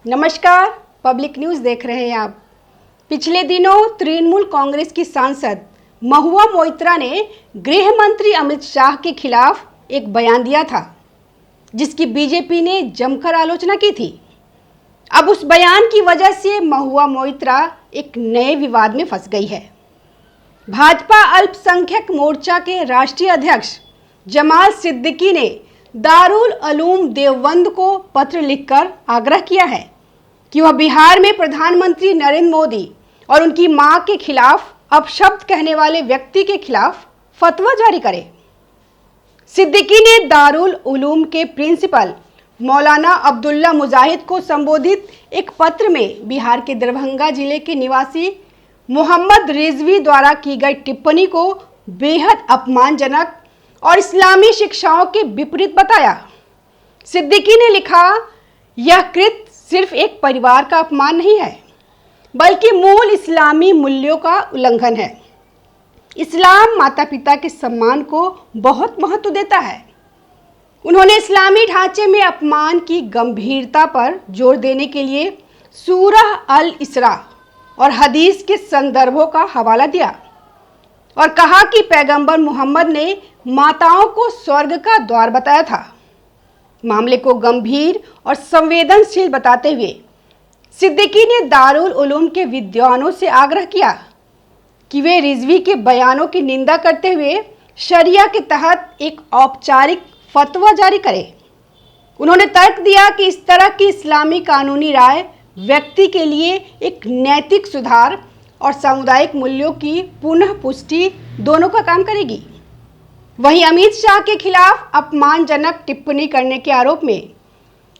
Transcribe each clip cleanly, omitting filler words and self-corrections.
नमस्कार, public news देख रहे हैं आप। पिछले दिनों तृणमूल कांग्रेस की सांसद महुआ मोइत्रा ने गृह मंत्री अमित शाह के खिलाफ एक बयान दिया था, जिसकी बीजेपी ने जमकर आलोचना की थी। अब उस बयान की वजह से महुआ मोइत्रा एक नए विवाद में फंस गई है। भाजपा अल्पसंख्यक मोर्चा के राष्ट्रीय अध्यक्ष जमाल सिद्दीकी ने दारुल उलूम देवबंद को पत्र लिखकर आग्रह किया है कि वह बिहार में प्रधानमंत्री नरेंद्र मोदी और उनकी मां के खिलाफ अपशब्द कहने वाले व्यक्ति के खिलाफ फतवा जारी करे। सिद्दीकी ने दारुल उलूम के प्रिंसिपल मौलाना अब्दुल्ला मुजाहिद को संबोधित एक पत्र में बिहार के दरभंगा जिले के निवासी मोहम्मद रिजवी द्वारा की गई टिप्पणी को बेहद अपमानजनक और इस्लामी शिक्षाओं के विपरीत बताया। सिद्दीकी ने लिखा, यह कृत्य सिर्फ एक परिवार का अपमान नहीं है, बल्कि मूल इस्लामी मूल्यों का उल्लंघन है। इस्लाम माता पिता के सम्मान को बहुत महत्व देता है। उन्होंने इस्लामी ढांचे में अपमान की गंभीरता पर जोर देने के लिए सूरह अल इसरा और हदीस के संदर्भों का हवाला दिया और कहा कि पैगंबर मोहम्मद ने माताओं को स्वर्ग का द्वार बताया था। मामले को गंभीर और संवेदनशील बताते हुए सिद्दीकी ने दारुल उलूम के विद्वानों से आग्रह किया कि वे रिजवी के बयानों की निंदा करते हुए शरिया के तहत एक औपचारिक फतवा जारी करें। उन्होंने तर्क दिया कि इस तरह की इस्लामी कानूनी राय व्यक्ति के लिए एक नैतिक सुधार और सामुदायिक मूल्यों की पुनः पुष्टि दोनों का काम करेगी। वहीं अमित शाह के खिलाफ अपमानजनक टिप्पणी करने के आरोप में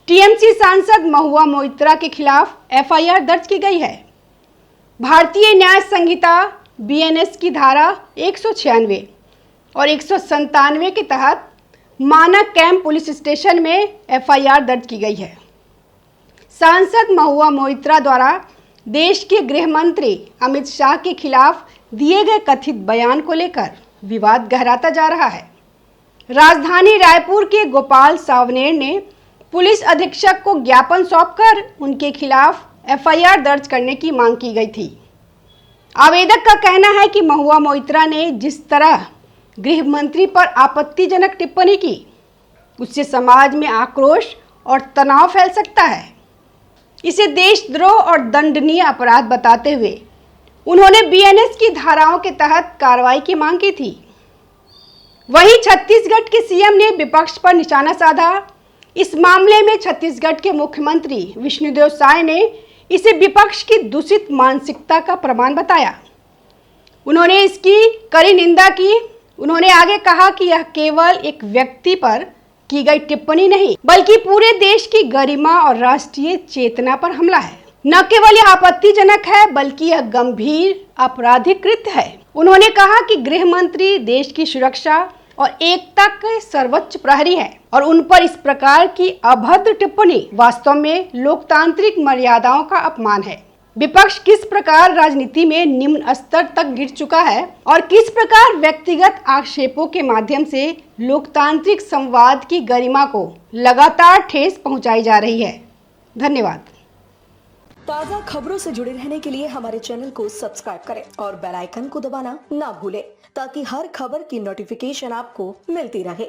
टीएमसी सांसद महुआ मोइत्रा के खिलाफ एफआईआर दर्ज की गई है। भारतीय न्याय संहिता बीएनएस की धारा 196 और 197 के तहत मानक कैंप पुलिस स्टेशन में एफआईआर दर्ज की गई है। सांसद महुआ मोइत्रा द्वारा देश के गृह मंत्री अमित शाह के खिलाफ दिए गए कथित बयान को लेकर विवाद गहराता जा रहा है। राजधानी रायपुर के गोपाल सावनेर ने पुलिस अधीक्षक को ज्ञापन सौंपकर उनके खिलाफ एफआईआर दर्ज करने की मांग की गई थी। आवेदक का कहना है कि महुआ मोइत्रा ने जिस तरह गृह मंत्री पर आपत्तिजनक टिप्पणी की, उससे समाज में आक्रोश और तनाव फैल सकता है। इसे देशद्रोह और दंडनीय अपराध बताते हुए उन्होंने बीएनएस की धाराओं के तहत कार्रवाई की मांग की थी। वहीं छत्तीसगढ़ के सीएम ने विपक्ष पर निशाना साधा। इस मामले में छत्तीसगढ़ के मुख्यमंत्री विष्णुदेव साय ने इसे विपक्ष की दूषित मानसिकता का प्रमाण बताया। उन्होंने इसकी कड़ी निंदा की। उन्होंने आगे कहा कि यह केवल एक व्यक्ति पर की गई टिप्पणी नहीं, बल्कि पूरे देश की गरिमा और राष्ट्रीय चेतना पर हमला है। न केवल यह आपत्तिजनक है, बल्कि यह गंभीर आपराधिक कृत्य है। उन्होंने कहा कि गृह मंत्री देश की सुरक्षा और एकता के सर्वोच्च प्रहरी है और उन पर इस प्रकार की अभद्र टिप्पणी वास्तव में लोकतांत्रिक मर्यादाओं का अपमान है। विपक्ष किस प्रकार राजनीति में निम्न स्तर तक गिर चुका है और किस प्रकार व्यक्तिगत आक्षेपों के माध्यम से लोकतांत्रिक संवाद की गरिमा को लगातार ठेस पहुंचाई जा रही है। धन्यवाद। ताज़ा खबरों से जुड़े रहने के लिए हमारे चैनल को सब्सक्राइब करें और बेल आइकन को दबाना ना भूलें, ताकि हर खबर की नोटिफिकेशन आपको मिलती रहे।